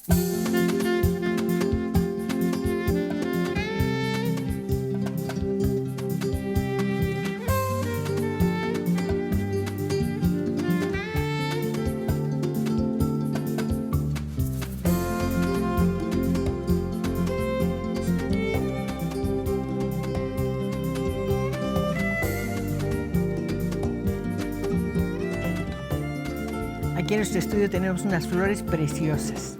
Aquí en nuestro estudio tenemos unas flores preciosas.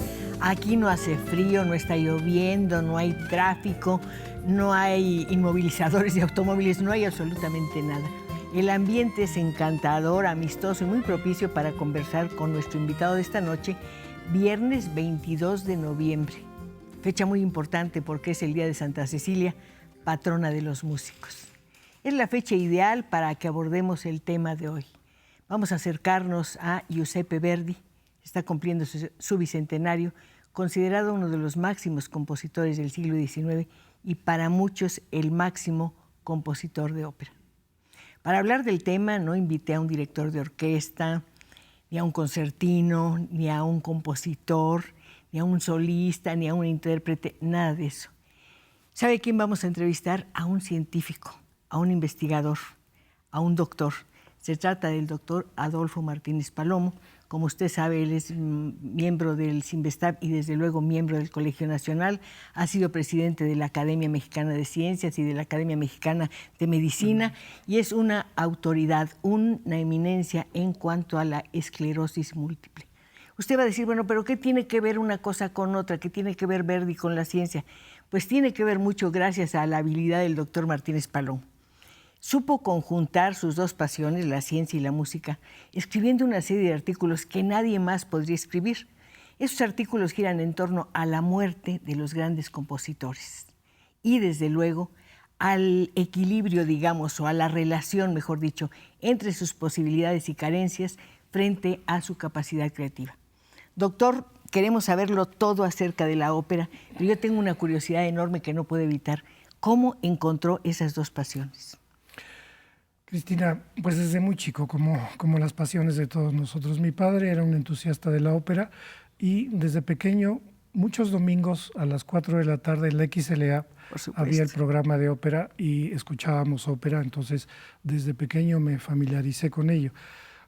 Aquí no hace frío, no está lloviendo, no hay tráfico, no hay inmovilizadores de automóviles, no hay absolutamente nada. El ambiente es encantador, amistoso y muy propicio para conversar con nuestro invitado de esta noche, viernes 22 de noviembre. Fecha muy importante porque es el Día de Santa Cecilia, patrona de los músicos. Es la fecha ideal para que abordemos el tema de hoy. Vamos a acercarnos a Giuseppe Verdi, está cumpliendo su bicentenario, considerado uno de los máximos compositores del siglo XIX y para muchos el máximo compositor de ópera. Para hablar del tema no invité a un director de orquesta, ni a un concertino, ni a un compositor, ni a un solista, ni a un intérprete, nada de eso. ¿Sabe quién vamos a entrevistar? A un científico, a un investigador, a un doctor. Se trata del doctor Adolfo Martínez Palomo. Como usted sabe, él es miembro del CINVESTAB y desde luego miembro del Colegio Nacional. Ha sido presidente de la Academia Mexicana de Ciencias y de la Academia Mexicana de Medicina y es una autoridad, una eminencia en cuanto a la esclerosis múltiple. Usted va a decir, bueno, pero ¿qué tiene que ver una cosa con otra? ¿Qué tiene que ver Verdi con la ciencia? Pues tiene que ver mucho gracias a la habilidad del doctor Martínez Palomo. Supo conjuntar sus dos pasiones, la ciencia y la música, escribiendo una serie de artículos que nadie más podría escribir. Esos artículos giran en torno a la muerte de los grandes compositores y, desde luego, al equilibrio, digamos, o a la relación, mejor dicho, entre sus posibilidades y carencias frente a su capacidad creativa. Doctor, queremos saberlo todo acerca de la ópera, pero yo tengo una curiosidad enorme que no puedo evitar. ¿Cómo encontró esas dos pasiones? Cristina, pues desde muy chico, como las pasiones de todos nosotros. Mi padre era un entusiasta de la ópera y desde pequeño, muchos domingos a las 4 de la tarde en la XLA había el programa de ópera y escuchábamos ópera, entonces desde pequeño me familiaricé con ello.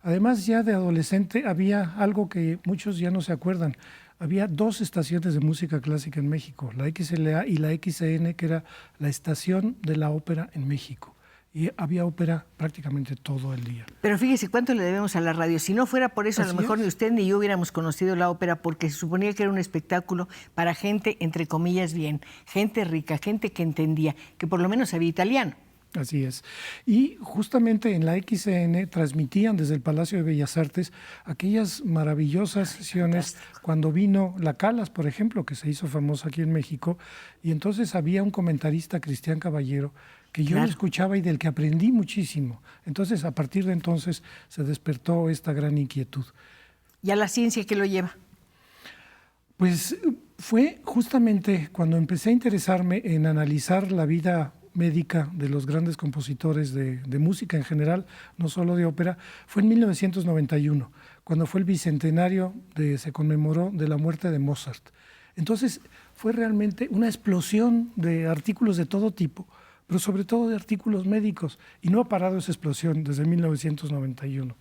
Además, ya de adolescente había algo que muchos ya no se acuerdan. Había dos estaciones de música clásica en México, la XLA y la XN, que era la estación de la ópera en México. Y había ópera prácticamente todo el día. Pero fíjese cuánto le debemos a la radio. Si no fuera por eso, a lo mejor ni usted ni yo hubiéramos conocido la ópera, porque se suponía que era un espectáculo para gente, entre comillas, bien, gente rica, gente que entendía, que por lo menos sabía italiano. Así es. Y justamente en la XN transmitían desde el Palacio de Bellas Artes aquellas maravillosas sesiones cuando vino La Calas, por ejemplo, que se hizo famosa aquí en México, y entonces había un comentarista, Cristian Caballero, que yo lo escuchaba y del que aprendí muchísimo. Entonces, a partir de entonces se despertó esta gran inquietud. ¿Y a la ciencia qué lo lleva? Pues fue justamente cuando empecé a interesarme en analizar la vida médica de los grandes compositores de música en general, no solo de ópera, fue en 1991, cuando fue el bicentenario, se conmemoró de la muerte de Mozart. Entonces fue realmente una explosión de artículos de todo tipo, pero sobre todo de artículos médicos, y no ha parado esa explosión desde 1991,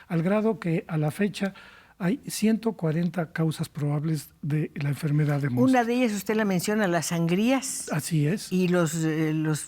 al grado que a la fecha hay 140 causas probables de la enfermedad de Mozart. Una de ellas usted la menciona, las sangrías. Así es. Y los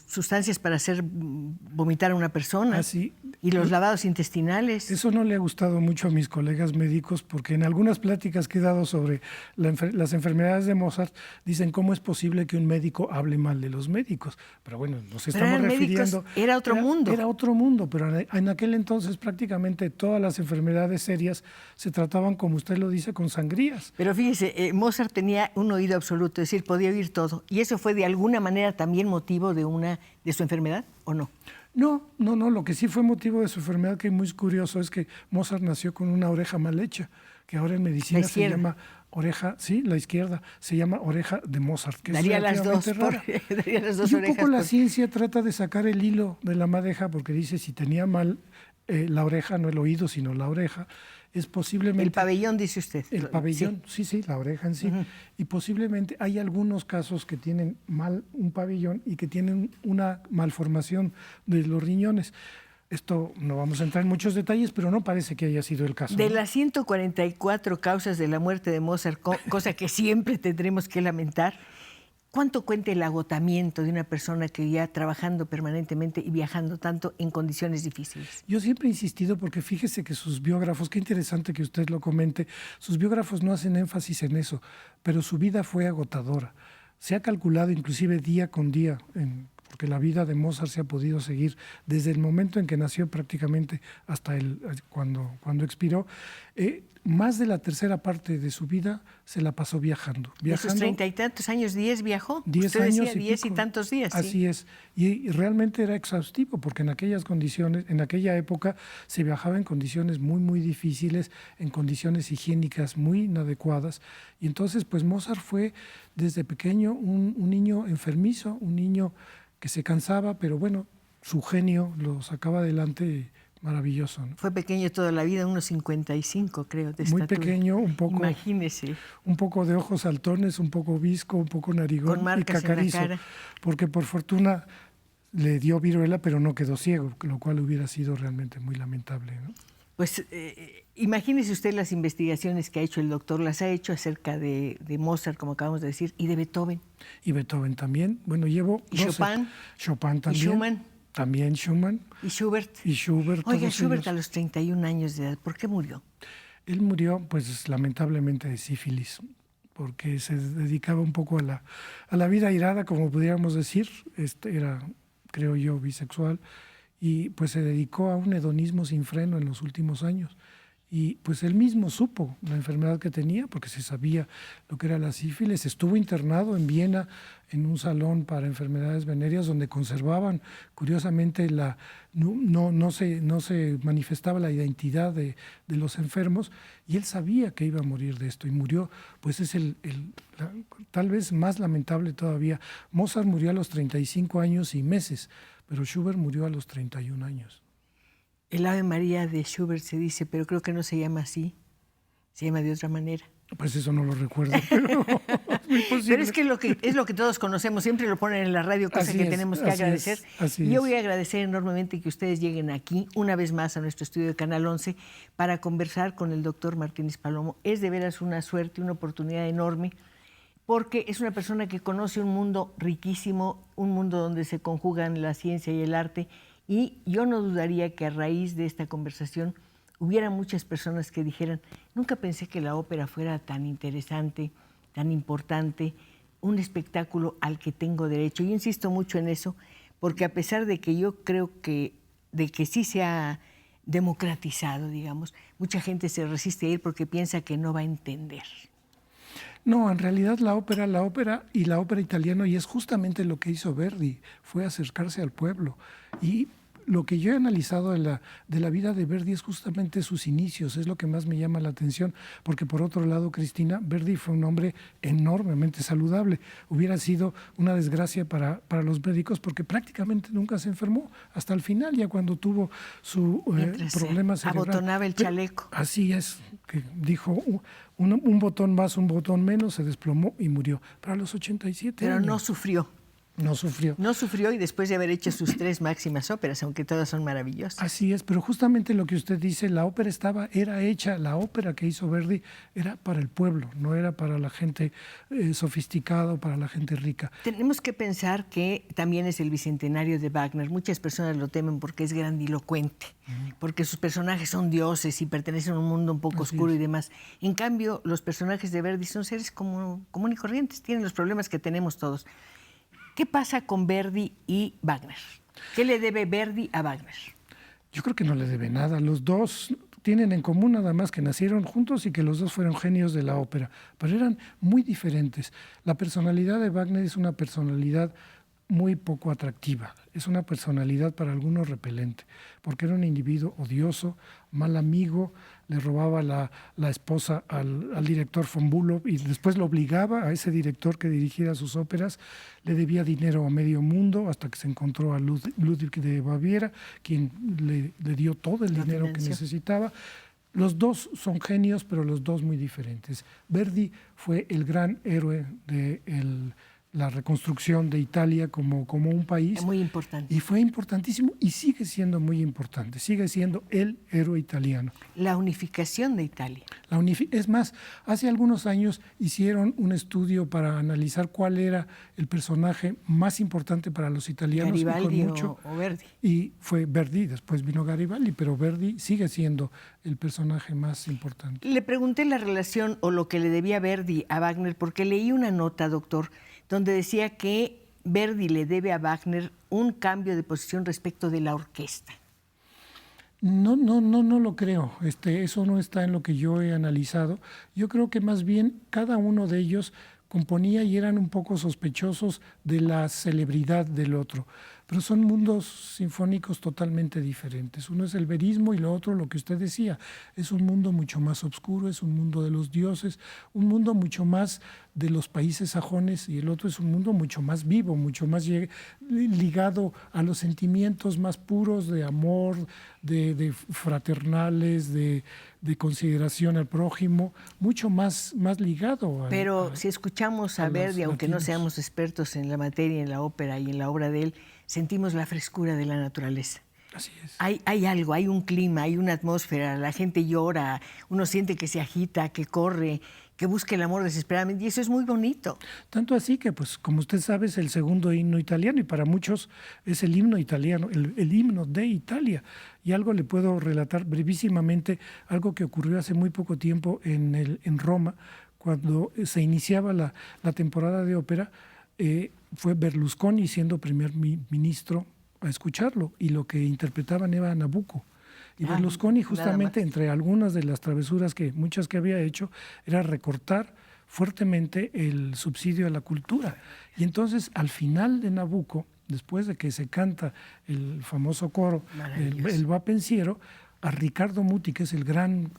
sustancias para hacer vomitar a una persona. Así. Y los lavados intestinales. Eso no le ha gustado mucho a mis colegas médicos porque en algunas pláticas que he dado sobre las enfermedades de Mozart dicen cómo es posible que un médico hable mal de los médicos. Pero bueno, nos estamos refiriendo... Era otro mundo. Era otro mundo, pero en aquel entonces prácticamente todas las enfermedades serias se trataban, como usted lo dice, con sangrías. Pero fíjese, Mozart tenía un oído absoluto, es decir, podía oír todo. ¿Y eso fue de alguna manera también motivo de su enfermedad o no? No, lo que sí fue motivo de su enfermedad, que es muy curioso, es que Mozart nació con una oreja mal hecha, que ahora en medicina se llama oreja, sí, la izquierda, se llama oreja de Mozart, que daría es relativamente rara. Daría las dos y un orejas. Poco la ciencia trata de sacar el hilo de la madeja, porque dice si tenía mal la oreja, no el oído, sino la oreja, es posiblemente... El pabellón, dice usted. El pabellón, sí, la oreja en sí. Y posiblemente hay algunos casos que tienen mal un pabellón y que tienen una malformación de los riñones. Esto no vamos a entrar en muchos detalles, pero no parece que haya sido el caso. De ¿no? las 144 causas de la muerte de Mozart, cosa que siempre tendremos que lamentar, ¿cuánto cuenta el agotamiento de una persona que ya trabajando permanentemente y viajando tanto en condiciones difíciles? Yo siempre he insistido porque fíjese que sus biógrafos, qué interesante que usted lo comente, sus biógrafos no hacen énfasis en eso, pero su vida fue agotadora. Se ha calculado inclusive día con día, porque la vida de Mozart se ha podido seguir desde el momento en que nació prácticamente hasta cuando expiró. Más de la tercera parte de su vida se la pasó viajando. ¿De sus 30 y tantos años, 10 viajó? 10 Usted años decía 10 y tantos días. Así ¿sí? es. Y realmente era exhaustivo, porque en aquellas condiciones, en aquella época, se viajaba en condiciones muy, muy difíciles, en condiciones higiénicas muy inadecuadas. Y entonces, pues Mozart fue desde pequeño un niño enfermizo, un niño que se cansaba, pero bueno, su genio lo sacaba adelante. Maravilloso, ¿no? Fue pequeño toda la vida, unos 55, creo, de muy estatura. Pequeño, un poco. Imagínese. Un poco de ojos saltones, un poco visco, un poco narigón con marcas y cacarizo. en la cara. Porque por fortuna le dio viruela, pero no quedó ciego, lo cual hubiera sido realmente muy lamentable, ¿no? Pues imagínese usted las investigaciones que ha hecho el doctor, las ha hecho acerca de Mozart, como acabamos de decir, y de Beethoven. Y Beethoven también. Bueno, llevo... Y Chopin. Chopin también. Y Schumann. También Schumann. Y Schubert. Y Schubert. Oiga, Schubert ellos. a los 31 años de edad, ¿por qué murió? Él murió, pues, lamentablemente de sífilis, porque se dedicaba un poco a la vida airada, como pudiéramos decir. Era, creo yo, bisexual, y pues se dedicó a un hedonismo sin freno en los últimos años. Y pues él mismo supo la enfermedad que tenía, porque se sabía lo que era la sífilis. Estuvo internado en Viena en un salón para enfermedades venéreas donde conservaban, curiosamente, no se manifestaba la identidad de los enfermos, y él sabía que iba a morir de esto y murió. Pues es tal vez más lamentable todavía. Mozart murió a los 35 años y meses, pero Schubert murió a los 31 años. El Ave María de Schubert se dice, pero creo que no se llama así, se llama de otra manera. Pues eso no lo recuerdo, pero es muy posible. Pero es que es lo que todos conocemos, siempre lo ponen en la radio, cosa que tenemos que agradecer. Y yo voy a agradecer enormemente que ustedes lleguen aquí una vez más a nuestro estudio de Canal 11 para conversar con el doctor Martínez Palomo. Es de veras una suerte, una oportunidad enorme, porque es una persona que conoce un mundo riquísimo, un mundo donde se conjugan la ciencia y el arte. Y yo no dudaría que a raíz de esta conversación hubiera muchas personas que dijeran, nunca pensé que la ópera fuera tan interesante, tan importante, un espectáculo al que tengo derecho. Yo insisto mucho en eso, porque a pesar de que yo creo que sí se ha democratizado, digamos, mucha gente se resiste a ir porque piensa que no va a entender. No, en realidad la ópera y la ópera italiana, y es justamente lo que hizo Verdi, fue acercarse al pueblo. Y lo que yo he analizado de la vida de Verdi es justamente sus inicios, es lo que más me llama la atención, porque por otro lado, Cristina, Verdi fue un hombre enormemente saludable. Hubiera sido una desgracia para los médicos porque prácticamente nunca se enfermó, hasta el final, ya cuando tuvo su problema cerebral. Abotonaba el chaleco. Así es, que dijo... Un botón más, un botón menos, se desplomó y murió. Pero a los 87 años. Pero no sufrió. No sufrió. No sufrió, y después de haber hecho sus 3 máximas óperas, aunque todas son maravillosas. Así es, pero justamente lo que usted dice, la ópera era hecha, la ópera que hizo Verdi era para el pueblo, no era para la gente sofisticada o para la gente rica. Tenemos que pensar que también es el bicentenario de Wagner. Muchas personas lo temen porque es grandilocuente, porque sus personajes son dioses y pertenecen a un mundo un poco oscuro y demás. En cambio, los personajes de Verdi son seres común y corrientes, tienen los problemas que tenemos todos. ¿Qué pasa con Verdi y Wagner? ¿Qué le debe Verdi a Wagner? Yo creo que no le debe nada. Los dos tienen en común nada más que nacieron juntos y que los dos fueron genios de la ópera, pero eran muy diferentes. La personalidad de Wagner es una personalidad muy poco atractiva, es una personalidad para algunos repelente, porque era un individuo odioso, mal amigo, le robaba la esposa al director von Bülow y después lo obligaba a ese director que dirigiera sus óperas, le debía dinero a medio mundo hasta que se encontró a Ludwig de Baviera, quien le dio todo el dinero que necesitaba. Los dos son genios, pero los dos muy diferentes. Verdi fue el gran héroe de la reconstrucción de Italia como un país. Muy importante. Y fue importantísimo y sigue siendo muy importante. Sigue siendo el héroe italiano. La unificación de Italia. Es más, hace algunos años hicieron un estudio para analizar cuál era el personaje más importante para los italianos. Garibaldi o Verdi. Y fue Verdi, después vino Garibaldi, pero Verdi sigue siendo el personaje más importante. Le pregunté la relación o lo que le debía Verdi a Wagner, porque leí una nota, doctor, donde decía que Verdi le debe a Wagner un cambio de posición respecto de la orquesta. No lo creo. Eso no está en lo que yo he analizado. Yo creo que más bien cada uno de ellos componía y eran un poco sospechosos de la celebridad del otro. Pero son mundos sinfónicos totalmente diferentes. Uno es el verismo y lo otro, lo que usted decía, es un mundo mucho más oscuro, es un mundo de los dioses, un mundo mucho más de los países sajones, y el otro es un mundo mucho más vivo, mucho más ligado a los sentimientos más puros de amor, de fraternales, de consideración al prójimo, mucho más ligado. Pero si escuchamos a Verdi, aunque no seamos expertos en la materia, en la ópera y en la obra de él, sentimos la frescura de la naturaleza. Así es. Hay algo, hay un clima, hay una atmósfera, la gente llora, uno siente que se agita, que corre, que busca el amor desesperadamente, y eso es muy bonito. Tanto así que, pues, como usted sabe, es el segundo himno italiano, y para muchos es el himno italiano, el himno de Italia. Y algo le puedo relatar brevísimamente, algo que ocurrió hace muy poco tiempo en Roma, cuando se iniciaba la temporada de ópera. Fue Berlusconi siendo primer ministro a escucharlo, y lo que interpretaban era Nabucco. Y Berlusconi, justamente entre algunas de las travesuras muchas que había hecho, era recortar fuertemente el subsidio a la cultura. Y entonces, al final de Nabucco, después de que se canta el famoso coro, el Va Pensiero, a Riccardo Muti, que es el gran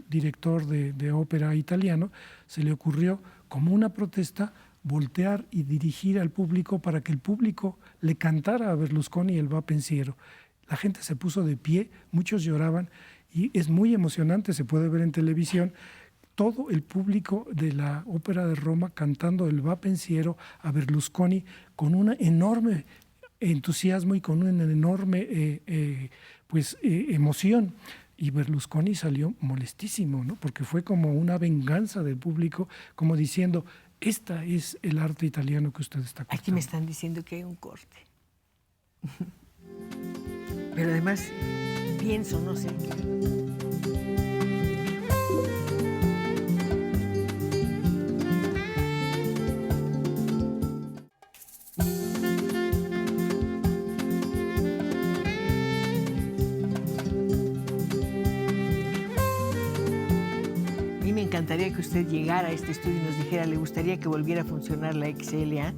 director de ópera italiano, se le ocurrió, como una protesta, voltear y dirigir al público para que el público le cantara a Berlusconi el Va Pensiero. La gente se puso de pie, muchos lloraban, y es muy emocionante, se puede ver en televisión, todo el público de la Ópera de Roma cantando el Va Pensiero a Berlusconi con un enorme entusiasmo y con una enorme emoción. Y Berlusconi salió molestísimo, ¿no? Porque fue como una venganza del público, como diciendo: esta es el arte italiano que usted está cortando. Aquí me están diciendo que hay un corte. Pero además, pienso, no sé qué. Me encantaría que usted llegara a este estudio y nos dijera, ¿le gustaría que volviera a funcionar la XLA?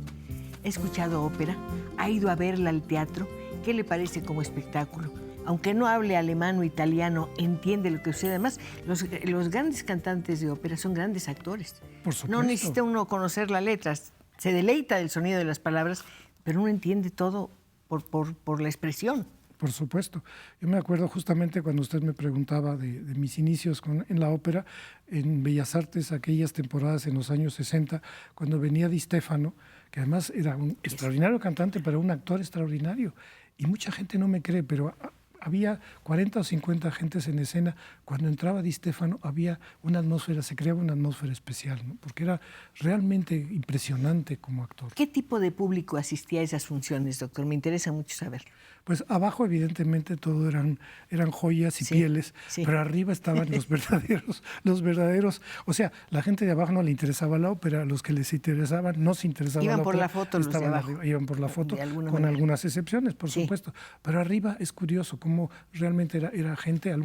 ¿Ha escuchado ópera? ¿Ha ido a verla al teatro? ¿Qué le parece como espectáculo? Aunque no hable alemán o italiano, entiende lo que sucede. Además, los grandes cantantes de ópera son grandes actores. Por supuesto. No necesita uno conocer las letras, se deleita del sonido de las palabras, pero uno entiende todo por la expresión. Por supuesto. Yo me acuerdo justamente cuando usted me preguntaba de mis inicios en la ópera, en Bellas Artes, aquellas temporadas en los años 60, cuando venía Di Stefano, que además era un extraordinario cantante, pero un actor extraordinario. Y mucha gente no me cree, pero había 40 o 50 gentes en escena. Cuando entraba Di Stefano había una atmósfera, se creaba una atmósfera especial, ¿no? Porque era realmente impresionante como actor. ¿Qué tipo de público asistía a esas funciones, doctor? Me interesa mucho saber. Pues abajo, evidentemente, todo eran joyas y pieles, pero arriba estaban los verdaderos. O sea, la gente de abajo no le interesaba la ópera, los que les interesaban no se interesaban la ópera. Iban por la foto los de abajo. Arriba, iban por la foto, con algunas excepciones, por supuesto. Pero arriba es curioso cómo realmente era gente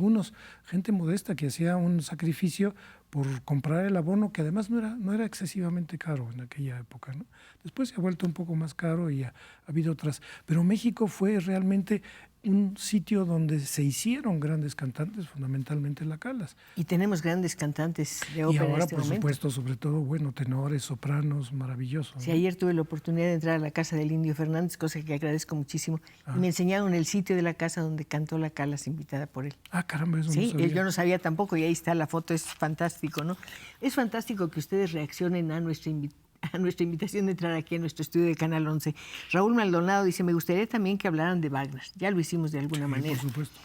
modesta que hacía un sacrificio por comprar el abono, que además no era excesivamente caro en aquella época, ¿no? Después se ha vuelto un poco más caro y ha habido otras. Pero México fue realmente un sitio donde se hicieron grandes cantantes, fundamentalmente la Calas. Y tenemos grandes cantantes de Y ópera ahora, en este por momento. supuesto, sobre todo, bueno, tenores, sopranos, maravillosos. Sí, ¿no? ayer tuve la oportunidad de entrar a la casa del Indio Fernández, cosa que agradezco muchísimo. Y me enseñaron el sitio de la casa donde cantó la Calas, invitada por él. Ah, caramba, eso no Sí, sabía. yo no sabía tampoco, y ahí está la foto, es fantástico, ¿no? Es fantástico que ustedes reaccionen a nuestra invitación de entrar aquí a nuestro estudio de Canal 11. Raúl Maldonado dice, me gustaría también que hablaran de Wagner. Ya lo hicimos de alguna manera. Por supuesto.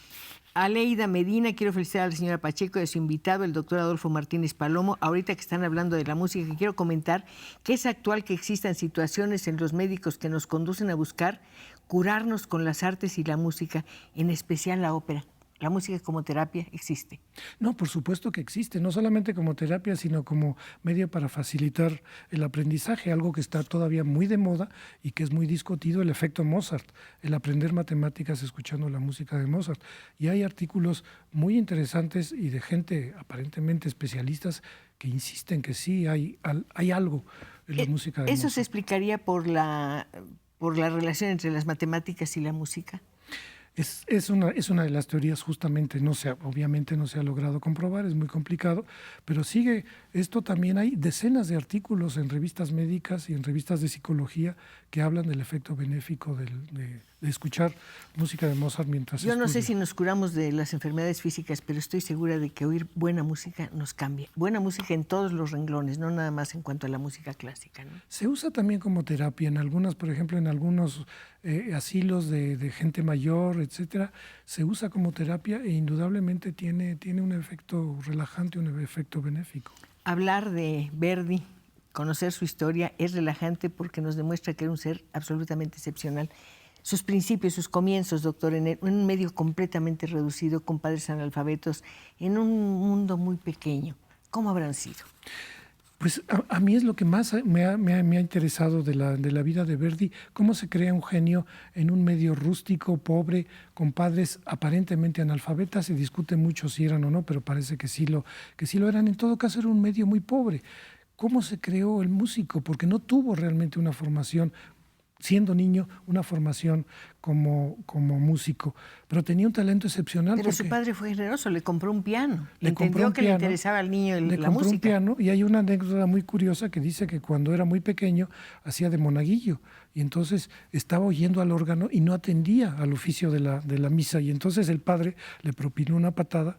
Aleida Medina, quiero felicitar a la señora Pacheco y a su invitado, el doctor Adolfo Martínez Palomo. Ahorita que están hablando de la música, quiero comentar que es actual que existan situaciones en los médicos que nos conducen a buscar curarnos con las artes y la música, en especial la ópera. La música como terapia existe. No, por supuesto que existe, no solamente como terapia, sino como medio para facilitar el aprendizaje, algo que está todavía muy de moda y que es muy discutido, el efecto Mozart, el aprender matemáticas escuchando la música de Mozart. Y hay artículos muy interesantes y de gente aparentemente especialistas que insisten que sí hay algo en la música de ¿Eso Mozart. se explicaría por la relación entre las matemáticas y la música? Es una de las teorías, justamente, obviamente no se ha logrado comprobar, es muy complicado, pero sigue, esto también hay decenas de artículos en revistas médicas y en revistas de psicología que hablan del efecto benéfico de escuchar música de Mozart mientras Yo no sé estudia. si nos curamos de las enfermedades físicas, pero estoy segura de que oír buena música nos cambia. Buena música en todos los renglones, no nada más en cuanto a la música clásica, ¿no? Se usa también como terapia en algunas, por ejemplo, en algunos asilos de gente mayor, etcétera, se usa como terapia e indudablemente tiene un efecto relajante, un efecto benéfico. Hablar de Verdi, conocer su historia, es relajante porque nos demuestra que era un ser absolutamente excepcional. Sus principios, sus comienzos, doctor, en un medio completamente reducido, con padres analfabetos, en un mundo muy pequeño. ¿Cómo habrán sido? Pues a mí es lo que más me ha interesado de la vida de Verdi, cómo se crea un genio en un medio rústico, pobre, con padres aparentemente analfabetas. Se discute mucho si eran o no, pero parece que sí lo eran. En todo caso, era un medio muy pobre. ¿Cómo se creó el músico? Porque no tuvo realmente una formación, siendo niño, una formación como músico, pero tenía un talento excepcional. Pero su porque padre fue generoso, le compró un piano. le compró Entendió un que le piano, interesaba al niño le la compró un música. piano, y hay una anécdota muy curiosa que dice que cuando era muy pequeño hacía de monaguillo y entonces estaba oyendo al órgano y no atendía al oficio de la misa, y entonces el padre le propinó una patada,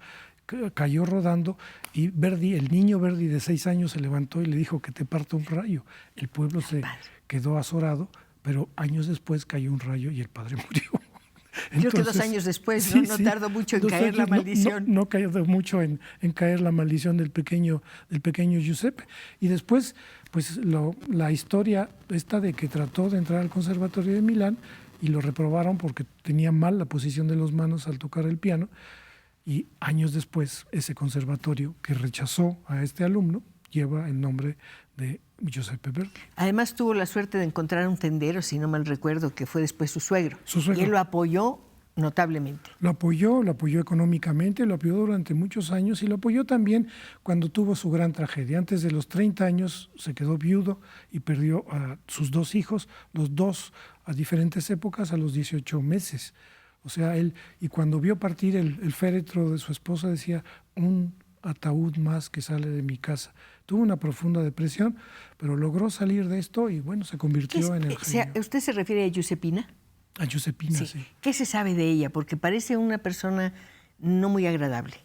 cayó rodando, y Verdi, el niño Verdi de 6 años, se levantó y le dijo que te parta un rayo. El pueblo se quedó azorado, pero años después cayó un rayo y el padre murió. Creo que 2 años después, ¿no? No tardó mucho en caer la maldición. No tardó mucho en caer la maldición del pequeño Giuseppe. Y después, pues la historia esta de que trató de entrar al Conservatorio de Milán y lo reprobaron porque tenía mal la posición de las manos al tocar el piano. Y años después, ese conservatorio que rechazó a este alumno lleva el nombre de Giuseppe Verdi. Además tuvo la suerte de encontrar un tendero, si no mal recuerdo, que fue después su suegro. Y él lo apoyó notablemente. Lo apoyó económicamente, lo apoyó durante muchos años y lo apoyó también cuando tuvo su gran tragedia. Antes de los 30 años se quedó viudo y perdió a sus 2 hijos, los 2 a diferentes épocas, a los 18 meses. O sea, él, y cuando vio partir el féretro de su esposa, decía, un ataúd más que sale de mi casa. Tuvo una profunda depresión, pero logró salir de esto y bueno, se convirtió en el genio. ¿Usted se refiere a Giuseppina? A Giuseppina, sí. ¿Qué se sabe de ella? Porque parece una persona no muy agradable,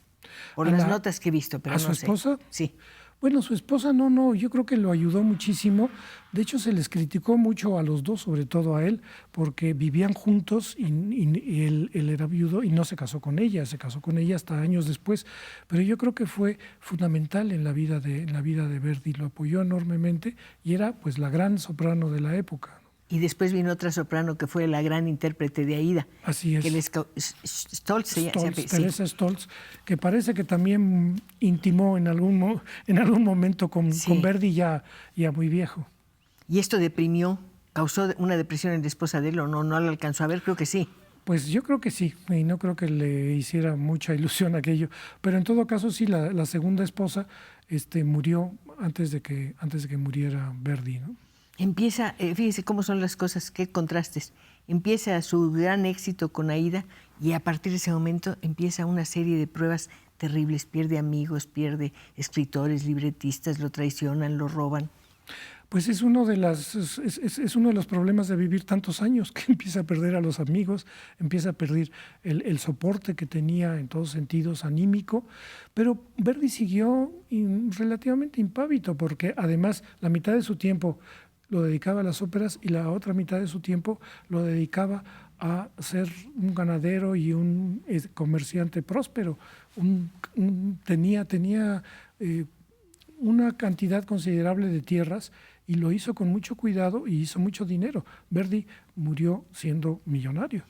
por las notas que he visto, pero no sé. ¿A su esposa? Sí. Bueno, su esposa no, yo creo que lo ayudó muchísimo. De hecho, se les criticó mucho a los dos, sobre todo a él, porque vivían juntos y él era viudo y no se casó con ella, hasta años después. Pero yo creo que fue fundamental en la vida de Verdi, lo apoyó enormemente y era pues la gran soprano de la época. Y después vino otra soprano que fue la gran intérprete de Aida. Así es. Stolz, Teresa Stolz, que parece que también intimó en algún momento con Verdi ya muy viejo. ¿Y esto deprimió, causó una depresión en la esposa de él o no la alcanzó a ver? Creo que sí. Pues yo creo que sí, y no creo que le hiciera mucha ilusión aquello. Pero en todo caso sí, la segunda esposa murió antes de que muriera Verdi, ¿no? Empieza, fíjese cómo son las cosas, qué contrastes. Empieza su gran éxito con Aída y a partir de ese momento empieza una serie de pruebas terribles. Pierde amigos, pierde escritores, libretistas, lo traicionan, lo roban. Pues es uno de los problemas de vivir tantos años, que empieza a perder a los amigos, empieza a perder el soporte que tenía en todos sentidos anímico, pero Verdi siguió relativamente impávido, porque además la mitad de su tiempo lo dedicaba a las óperas y la otra mitad de su tiempo lo dedicaba a ser un ganadero y un comerciante próspero. Tenía una cantidad considerable de tierras y lo hizo con mucho cuidado y hizo mucho dinero. Verdi murió siendo millonario.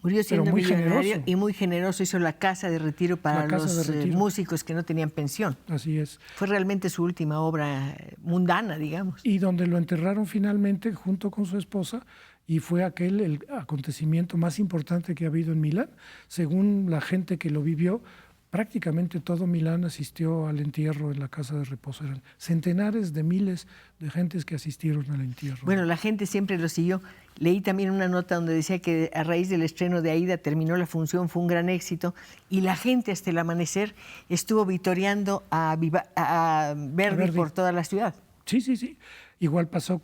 Murió siendo muy millonario generoso. y muy generoso. Hizo la casa de retiro para los músicos que no tenían pensión. Así es. Fue realmente su última obra mundana, digamos. Y donde lo enterraron finalmente junto con su esposa, y fue aquel el acontecimiento más importante que ha habido en Milán. Según la gente que lo vivió, prácticamente todo Milán asistió al entierro en la casa de reposo. Eran centenares de miles de gentes que asistieron al entierro. Bueno, la gente siempre lo siguió. Leí también una nota donde decía que a raíz del estreno de Aída terminó la función, fue un gran éxito, y la gente hasta el amanecer estuvo vitoreando a Verdi por toda la ciudad. Sí, sí, sí. Igual pasó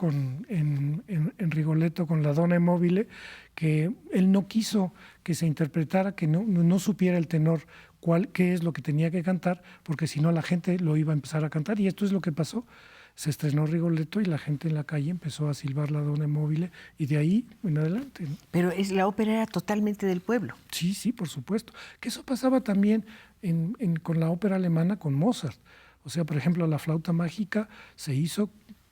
en Rigoletto con la Donna Mobile, que él no quiso que se interpretara, que no supiera el tenor qué es lo que tenía que cantar, porque si no la gente lo iba a empezar a cantar, y esto es lo que pasó. Se estrenó Rigoletto y la gente en la calle empezó a silbar la Donna Mobile, y de ahí en adelante, ¿no? Pero la ópera era totalmente del pueblo. Sí, sí, por supuesto. Que eso pasaba también con la ópera alemana, con Mozart. O sea, por ejemplo, la flauta mágica se hizo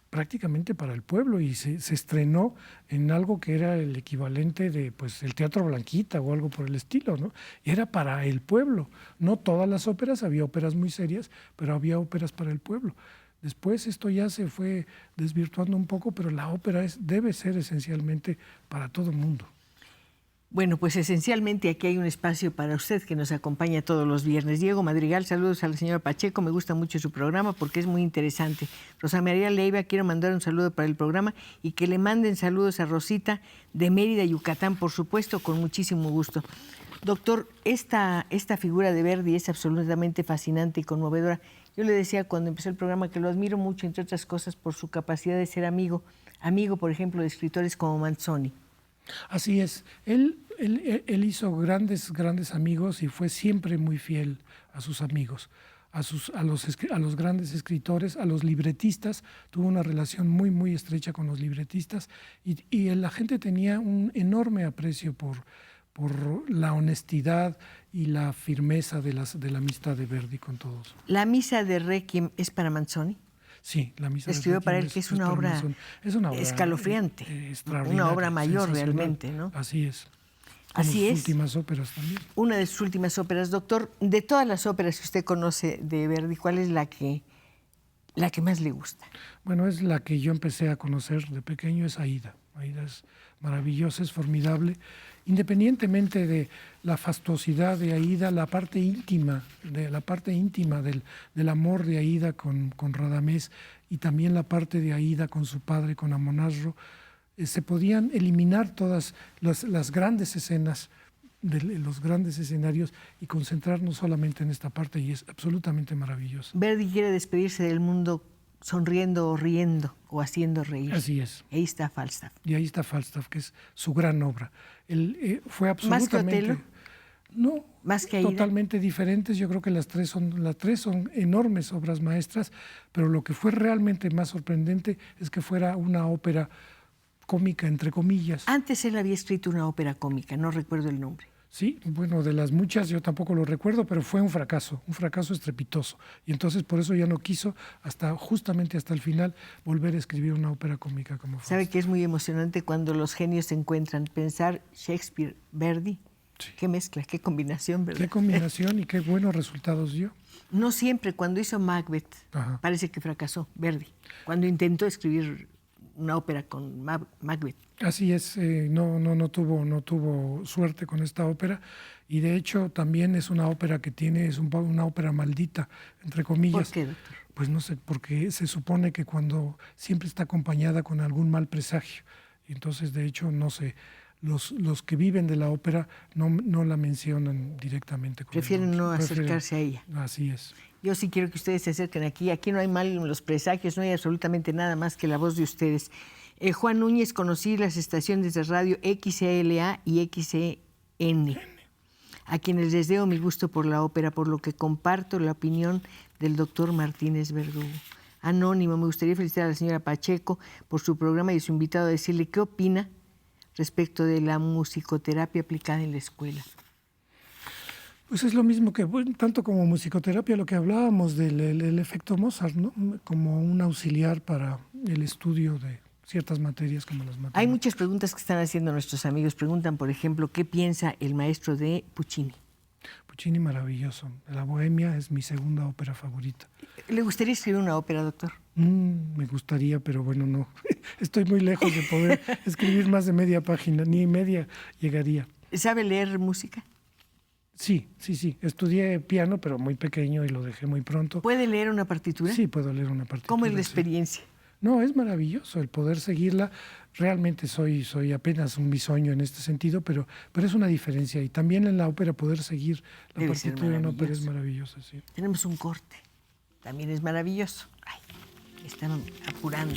prácticamente para el pueblo y se estrenó en algo que era el equivalente de pues el Teatro Blanquita o algo por el estilo, ¿no? Y era para el pueblo. No todas las óperas, había óperas muy serias, pero había óperas para el pueblo. Después esto ya se fue desvirtuando un poco, pero la ópera debe ser esencialmente para todo el mundo. Bueno, pues esencialmente aquí hay un espacio para usted que nos acompaña todos los viernes. Diego Madrigal, saludos a la señora Pacheco, me gusta mucho su programa porque es muy interesante. Rosa María Leiva, quiero mandar un saludo para el programa y que le manden saludos a Rosita de Mérida, Yucatán, por supuesto, con muchísimo gusto. Doctor, esta figura de Verdi es absolutamente fascinante y conmovedora. Yo le decía cuando empezó el programa que lo admiro mucho, entre otras cosas, por su capacidad de ser amigo, por ejemplo, de escritores como Manzoni. Así es. Él hizo grandes amigos y fue siempre muy fiel a sus amigos, a los grandes escritores, a los libretistas. Tuvo una relación muy estrecha con los libretistas y la gente tenía un enorme aprecio por la honestidad y la firmeza de la amistad de Verdi con todos. ¿La misa de Requiem es para Manzoni? Sí, la misa escribió para él, que es una obra escalofriante, una obra mayor realmente, ¿no? Así es. Así es. Sus últimas óperas también. Una de sus últimas óperas. Doctor, de todas las óperas que usted conoce de Verdi, ¿cuál es la que más le gusta? Bueno, es la que yo empecé a conocer de pequeño, es Aída. Aída es maravillosa, es formidable. Independientemente de la fastuosidad de Aída, la parte íntima del amor de Aída con Radamés y también la parte de Aída con su padre, con Amonasro, se podían eliminar todas las grandes escenas de los grandes escenarios y concentrarnos solamente en esta parte, y es absolutamente maravilloso. Verdi quiere despedirse del mundo sonriendo o riendo o haciendo reír. Así es. Ahí está Falstaff. Y ahí está Falstaff, que es su gran obra. Él fue absolutamente... ¿Más que Otelo? No, ¿Más que Aída? Totalmente diferentes. Yo creo que las tres son enormes obras maestras, pero lo que fue realmente más sorprendente es que fuera una ópera cómica, entre comillas. Antes él había escrito una ópera cómica, no recuerdo el nombre. Sí, bueno, de las muchas yo tampoco lo recuerdo, pero fue un fracaso estrepitoso. Y entonces por eso ya no quiso, justamente hasta el final, volver a escribir una ópera cómica como Falstaff. ¿Sabe que es muy emocionante cuando los genios se encuentran? Pensar Shakespeare, Verdi, sí. Qué mezcla, qué combinación, ¿verdad? Qué combinación y qué buenos resultados dio. No siempre, cuando hizo Macbeth, Ajá. Parece que fracasó, Verdi, cuando intentó escribir una ópera con Macbeth. Así es, no tuvo suerte con esta ópera, y de hecho también es una ópera que es una ópera maldita, entre comillas. ¿Por qué, doctor? Pues no sé, porque se supone que cuando siempre está acompañada con algún mal presagio. Entonces, de hecho, no sé, los que viven de la ópera no la mencionan directamente. Prefieren no acercarse a ella. Así es. Yo sí quiero que ustedes se acerquen aquí. Aquí no hay mal en los presagios, no hay absolutamente nada más que la voz de ustedes. Juan Núñez, conocí las estaciones de radio XLA y XN, a quienes les debo mi gusto por la ópera, por lo que comparto la opinión del doctor Martínez Verdugo. Anónimo, me gustaría felicitar a la señora Pacheco por su programa y a su invitado a decirle qué opina respecto de la musicoterapia aplicada en la escuela. Pues es lo mismo que, bueno, tanto como musicoterapia, lo que hablábamos del efecto Mozart, ¿no? Como un auxiliar para el estudio de ciertas materias como las matemáticas. Hay muchas preguntas que están haciendo nuestros amigos. Preguntan, por ejemplo, ¿qué piensa el maestro de Puccini? Puccini maravilloso. La Bohemia es mi segunda ópera favorita. ¿Le gustaría escribir una ópera, doctor? Me gustaría, pero bueno, no. Estoy muy lejos de poder escribir más de media página, ni media llegaría. ¿Sabe leer música? Sí. Estudié piano, pero muy pequeño y lo dejé muy pronto. ¿Puede leer una partitura? Sí, puedo leer una partitura. ¿Cómo es la experiencia? No, es maravilloso el poder seguirla. Realmente soy apenas un bisoño en este sentido, pero es una diferencia. Y también en la ópera poder seguir la partitura en ópera es maravilloso. Sí. Tenemos un corte. También es maravilloso. Ay, están apurando.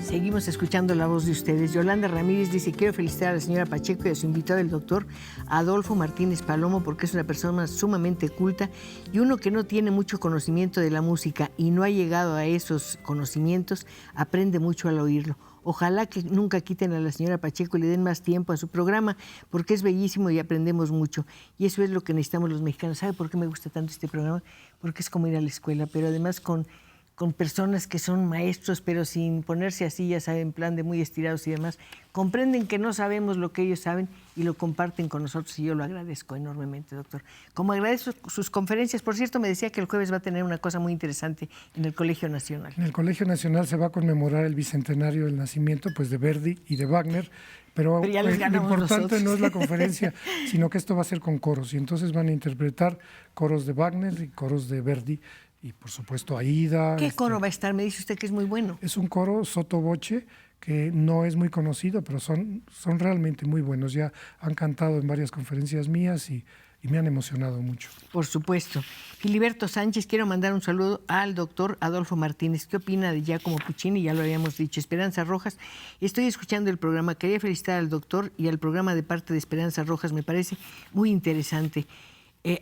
Seguimos escuchando la voz de ustedes. Yolanda Ramírez dice, quiero felicitar a la señora Pacheco y a su invitado, el doctor Adolfo Martínez Palomo, porque es una persona sumamente culta y uno que no tiene mucho conocimiento de la música y no ha llegado a esos conocimientos, aprende mucho al oírlo. Ojalá que nunca quiten a la señora Pacheco y le den más tiempo a su programa, porque es bellísimo y aprendemos mucho. Y eso es lo que necesitamos los mexicanos. ¿Sabe por qué me gusta tanto este programa? Porque es como ir a la escuela, pero además con personas que son maestros, pero sin ponerse así, ya saben, en plan de muy estirados y demás, comprenden que no sabemos lo que ellos saben y lo comparten con nosotros y yo lo agradezco enormemente, doctor. Como agradezco sus conferencias, por cierto, me decía que el jueves va a tener una cosa muy interesante en el Colegio Nacional. En el Colegio Nacional se va a conmemorar el bicentenario del nacimiento, pues, de Verdi y de Wagner, pero ya les lo importante nosotros. no es la conferencia, sino que esto va a ser con coros, y entonces van a interpretar coros de Wagner y coros de Verdi, y por supuesto Aida. ¿Qué coro va a estar? Me dice usted que es muy bueno. Es un coro sottovoce que no es muy conocido, pero son realmente muy buenos. Ya han cantado en varias conferencias mías y me han emocionado mucho. Por supuesto. Filiberto Sánchez, quiero mandar un saludo al doctor Adolfo Martínez. ¿Qué opina de Giacomo Puccini? Ya lo habíamos dicho. Esperanza Rojas, estoy escuchando el programa. Quería felicitar al doctor y al programa de parte de Esperanza Rojas. Me parece muy interesante.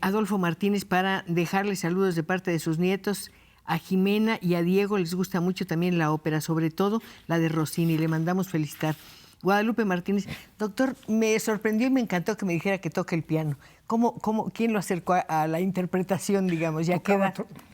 Adolfo Martínez, para dejarle saludos de parte de sus nietos. A Jimena y a Diego les gusta mucho también la ópera, sobre todo la de Rossini. Le mandamos felicitar. Guadalupe Martínez, doctor, me sorprendió y me encantó que me dijera que toca el piano. ¿Quién lo acercó a la interpretación, digamos?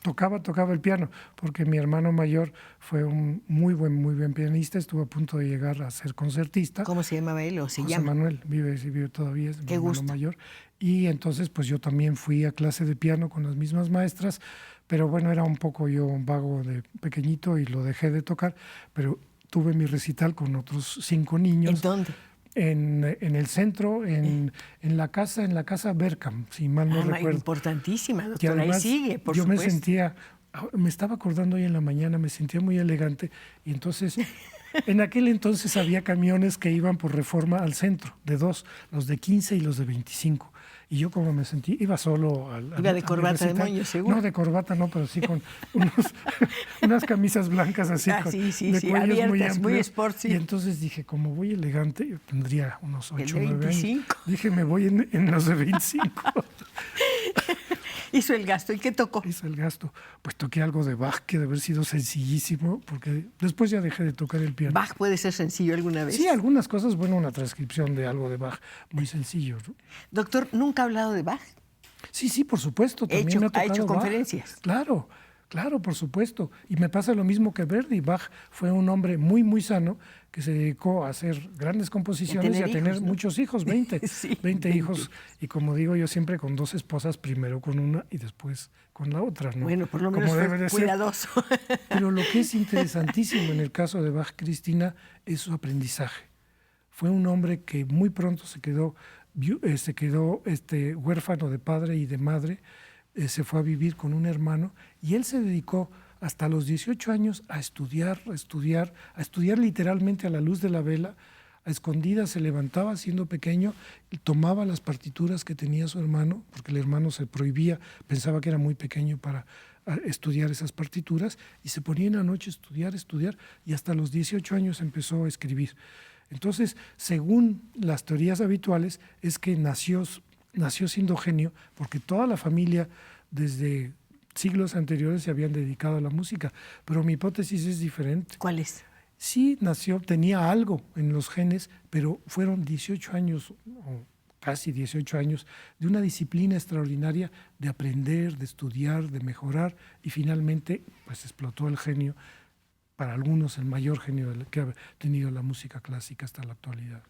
Tocaba el piano, porque mi hermano mayor fue un muy buen pianista, estuvo a punto de llegar a ser concertista. ¿Cómo se llamaba él o se José llama? Manuel, vive todavía, es mi Qué hermano gusto. mayor. Y entonces pues yo también fui a clase de piano con las mismas maestras, pero bueno, era un poco yo un vago de pequeñito y lo dejé de tocar, pero tuve mi recital con otros 5 niños. ¿En dónde? En el centro, en la casa Berkham, si mal no recuerdo. Importantísima, doctor. Y además, ahí sigue, por yo supuesto. me estaba acordando hoy en la mañana, me sentía muy elegante, y entonces, en aquel entonces había camiones que iban por Reforma al centro, de 2, los de 15 y los de 25. Y yo como me sentí, iba solo Iba de corbata de moño, seguro. No, de corbata no, pero sí con unas camisas blancas así, sí, cuellos abiertas, muy amplios. muy sporty. Y entonces dije, como voy elegante, yo tendría unos 8 o 9 años. 25. Dije, me voy en los de 25. Hizo el gasto. ¿Y qué tocó? Hizo el gasto. Pues toqué algo de Bach, que debe haber sido sencillísimo, porque después ya dejé de tocar el piano. ¿Bach puede ser sencillo alguna vez? Sí, algunas cosas, bueno, una transcripción de algo de Bach, muy sencillo, ¿no? Doctor, ¿nunca ha hablado de Bach? Sí, por supuesto. También me ha tocado ha hecho Bach. conferencias. Claro. Claro, por supuesto. Y me pasa lo mismo que Verdi. Bach fue un hombre muy, muy sano que se dedicó a hacer grandes composiciones y a tener ¿no? muchos hijos, 20, Sí, 20 hijos. Y como digo yo siempre, con 2 esposas, primero con una y después con la otra, ¿no? Bueno, por lo menos como fue cuidadoso. Pero lo que es interesantísimo en el caso de Bach, Cristina, es su aprendizaje. Fue un hombre que muy pronto se quedó huérfano de padre y de madre, se fue a vivir con un hermano y él se dedicó hasta los 18 años a estudiar literalmente a la luz de la vela, a escondidas. Se levantaba siendo pequeño y tomaba las partituras que tenía su hermano, porque el hermano se prohibía, pensaba que era muy pequeño para estudiar esas partituras, y se ponía en la noche a estudiar, y hasta los 18 años empezó a escribir. Entonces, según las teorías habituales, es que nació siendo genio, porque toda la familia desde siglos anteriores se habían dedicado a la música, pero mi hipótesis es diferente. ¿Cuál es? Sí, tenía algo en los genes, pero fueron 18 años, o casi 18 años, de una disciplina extraordinaria de aprender, de estudiar, de mejorar, y finalmente pues explotó el genio, para algunos el mayor genio que ha tenido la música clásica hasta la actualidad.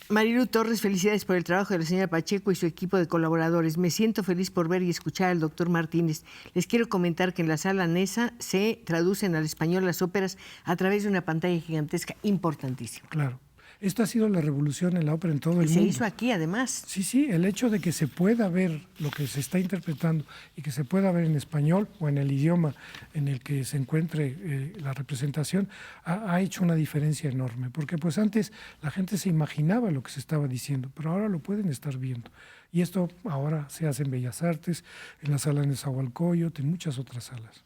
Marilu Torres, felicidades por el trabajo de la señora Pacheco y su equipo de colaboradores. Me siento feliz por ver y escuchar al doctor Martínez. Les quiero comentar que en la sala NESA se traducen al español las óperas a través de una pantalla gigantesca importantísima. Claro. Esta ha sido la revolución en la ópera en todo el mundo. Se hizo aquí, además. Sí, el hecho de que se pueda ver lo que se está interpretando y que se pueda ver en español o en el idioma en el que se encuentre la representación ha hecho una diferencia enorme, porque pues antes la gente se imaginaba lo que se estaba diciendo, pero ahora lo pueden estar viendo. Y esto ahora se hace en Bellas Artes, en la sala Nezahualcóyotl, en muchas otras salas.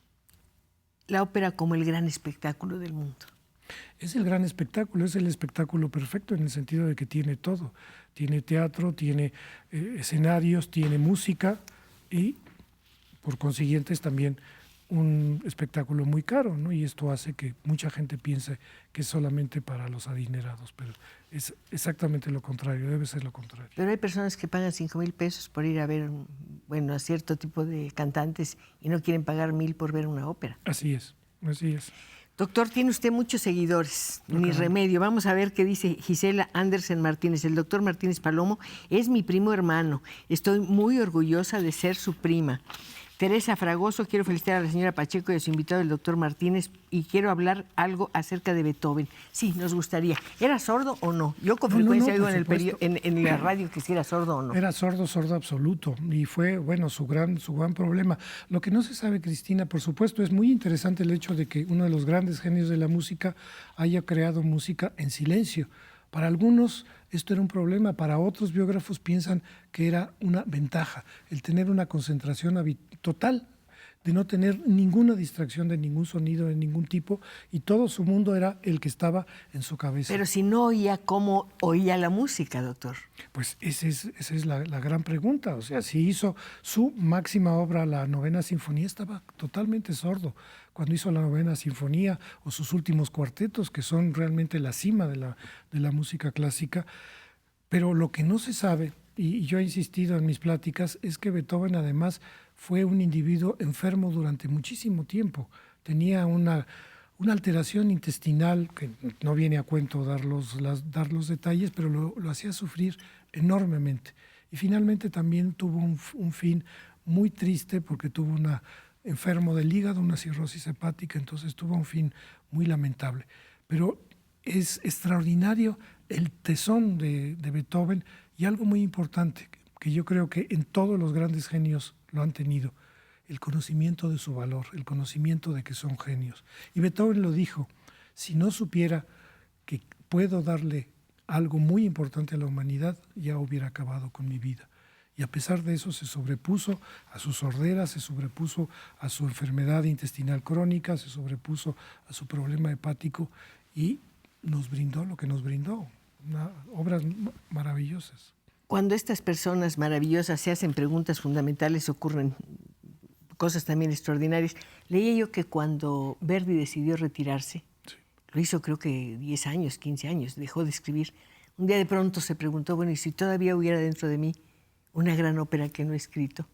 La ópera como el gran espectáculo del mundo. Es el gran espectáculo, es el espectáculo perfecto en el sentido de que tiene todo. Tiene teatro, tiene escenarios, tiene música y por consiguiente es también un espectáculo muy caro, ¿no? Y esto hace que mucha gente piense que es solamente para los adinerados, pero es exactamente lo contrario, debe ser lo contrario. Pero hay personas que pagan 5,000 pesos por ir a ver, a cierto tipo de cantantes y no quieren pagar 1,000 por ver una ópera. Así es, así es. Doctor, tiene usted muchos seguidores, ni remedio. Vamos a ver qué dice Gisela Andersen Martínez. El doctor Martínez Palomo es mi primo hermano. Estoy muy orgullosa de ser su prima. Teresa Fragoso, quiero felicitar a la señora Pacheco y a su invitado, el doctor Martínez, y quiero hablar algo acerca de Beethoven. Sí, nos gustaría. ¿Era sordo o no? Yo con frecuencia oigo en la radio que si era sordo o no. Era sordo absoluto, y fue, su gran problema. Lo que no se sabe, Cristina, por supuesto, es muy interesante el hecho de que uno de los grandes genios de la música haya creado música en silencio. Para algunos esto era un problema, para otros biógrafos piensan que era una ventaja, el tener una concentración total, de no tener ninguna distracción de ningún sonido de ningún tipo, y todo su mundo era el que estaba en su cabeza. Pero si no oía, ¿cómo oía la música, doctor? Pues esa es la gran pregunta. O sea, si hizo su máxima obra, la Novena Sinfonía, estaba totalmente sordo. Cuando hizo la Novena Sinfonía o sus últimos cuartetos, que son realmente la cima de la música clásica. Pero lo que no se sabe, y yo he insistido en mis pláticas, es que Beethoven además fue un individuo enfermo durante muchísimo tiempo. Tenía una alteración intestinal, que no viene a cuento dar los detalles, pero lo hacía sufrir enormemente. Y finalmente también tuvo un fin muy triste, porque tuvo enfermo del hígado, una cirrosis hepática, entonces tuvo un fin muy lamentable. Pero es extraordinario el tesón de Beethoven, y algo muy importante que yo creo que en todos los grandes genios lo han tenido: el conocimiento de su valor, el conocimiento de que son genios. Y Beethoven lo dijo: si no supiera que puedo darle algo muy importante a la humanidad, ya hubiera acabado con mi vida. Y a pesar de eso se sobrepuso a su sordera, se sobrepuso a su enfermedad intestinal crónica, se sobrepuso a su problema hepático y nos brindó lo que nos brindó, obras maravillosas. Cuando estas personas maravillosas se hacen preguntas fundamentales, ocurren cosas también extraordinarias. Leía yo que cuando Verdi decidió retirarse, sí, lo hizo creo que 10 años, 15 años, dejó de escribir. Un día de pronto se preguntó, bueno, ¿y si todavía hubiera dentro de mí una gran ópera que no he escrito?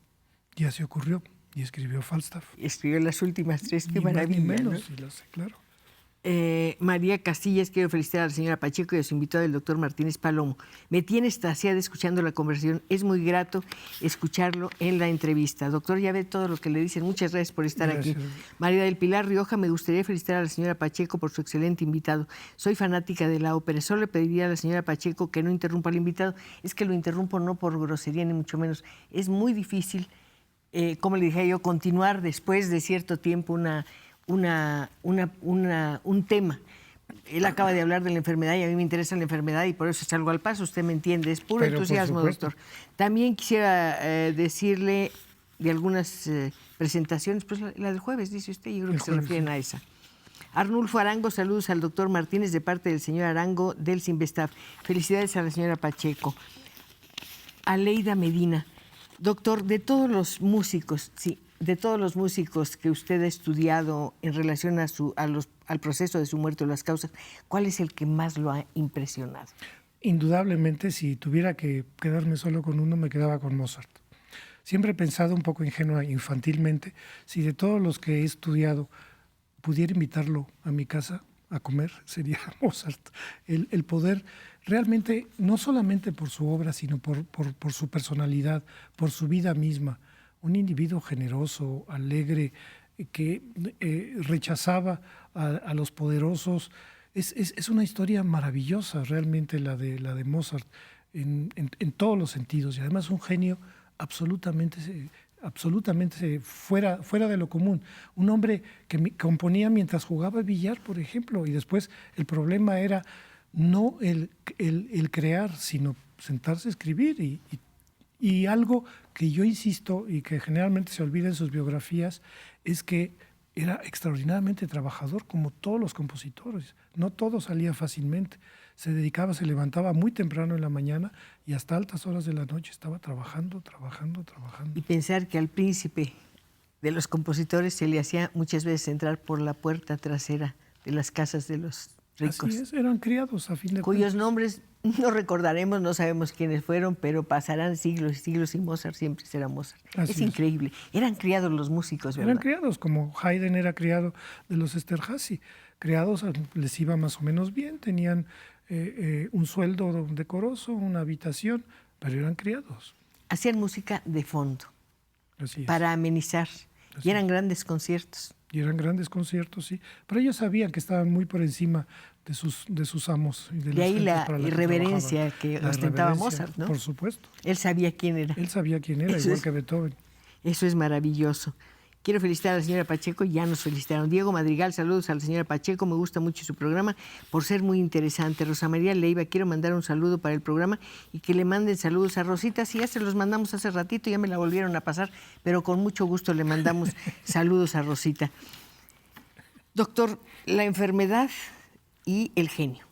Y así ocurrió. y escribió Falstaff. Escribió las últimas tres, qué Ni más maravilla, ni menos, ¿no? sí lo sé, claro. María Castillas, quiero felicitar a la señora Pacheco y a su invitado, el doctor Martínez Palomo. Me tiene extasiada escuchando la conversación. Es muy grato escucharlo en la entrevista. Doctor, ya ve todo lo que le dicen. Muchas gracias por estar Gracias. aquí. María del Pilar Rioja, me gustaría felicitar a la señora Pacheco por su excelente invitado. Soy fanática de la ópera. Solo le pediría a la señora Pacheco que no interrumpa al invitado. Es que lo interrumpo no por grosería ni mucho menos. Es muy difícil, como le dije yo, continuar después de cierto tiempo un tema. Él acaba de hablar de la enfermedad y a mí me interesa la enfermedad y por eso salgo al paso, usted me entiende, es puro Pero, por entusiasmo, supuesto. doctor. También quisiera decirle de algunas presentaciones, pues la del jueves, dice usted, yo creo El que se jueves, refieren sí. a esa. Arnulfo Arango, saludos al doctor Martínez de parte del señor Arango del Sinvestaf. Felicidades a la señora Pacheco. Aleida Medina, doctor, de todos los músicos, sí, de todos los músicos que usted ha estudiado en relación al proceso de su muerte o las causas, ¿cuál es el que más lo ha impresionado? Indudablemente, si tuviera que quedarme solo con uno, me quedaba con Mozart. Siempre he pensado un poco ingenua, infantilmente, si de todos los que he estudiado pudiera invitarlo a mi casa a comer, sería Mozart. El poder realmente, no solamente por su obra, sino por su personalidad, por su vida misma, un individuo generoso, alegre, que rechazaba a los poderosos. Es una historia maravillosa realmente la de Mozart en todos los sentidos, y además un genio absolutamente fuera de lo común. Un hombre que componía mientras jugaba billar, por ejemplo, y después el problema era no el crear, sino sentarse a escribir. Y algo que yo insisto y que generalmente se olvida en sus biografías es que era extraordinariamente trabajador, como todos los compositores. No todo salía fácilmente. Se dedicaba, se levantaba muy temprano en la mañana y hasta altas horas de la noche estaba trabajando. Y pensar que al príncipe de los compositores se le hacía muchas veces entrar por la puerta trasera de las casas de los ricos. Así es, eran criados a fin de cuyos cuentas. nombres no recordaremos, no sabemos quiénes fueron, pero pasarán siglos y siglos y Mozart siempre será Mozart. Así Es es. increíble. Eran criados los músicos, ¿verdad? Eran criados, como Haydn era criado de los Esterházy. Criados, les iba más o menos bien, tenían un sueldo decoroso, una habitación, pero eran criados. Hacían música de fondo, Así es. para amenizar. Así Y eran grandes conciertos. Y eran grandes conciertos, sí. Pero ellos sabían que estaban muy por encima de sus amos. Y de De las ahí gentes la para las que irreverencia trabajaban. que La ostentaba irreverencia, Mozart, ¿no? Por supuesto. Él sabía quién era. Él sabía quién era, Eso igual es- que Beethoven. Eso es maravilloso. Quiero felicitar a la señora Pacheco, ya nos felicitaron. Diego Madrigal, saludos a la señora Pacheco, me gusta mucho su programa por ser muy interesante. Rosa María Leiva, quiero mandar un saludo para el programa y que le manden saludos a Rosita. Sí, ya se los mandamos hace ratito, ya me la volvieron a pasar, pero con mucho gusto le mandamos saludos a Rosita. Doctor, la enfermedad y el genio.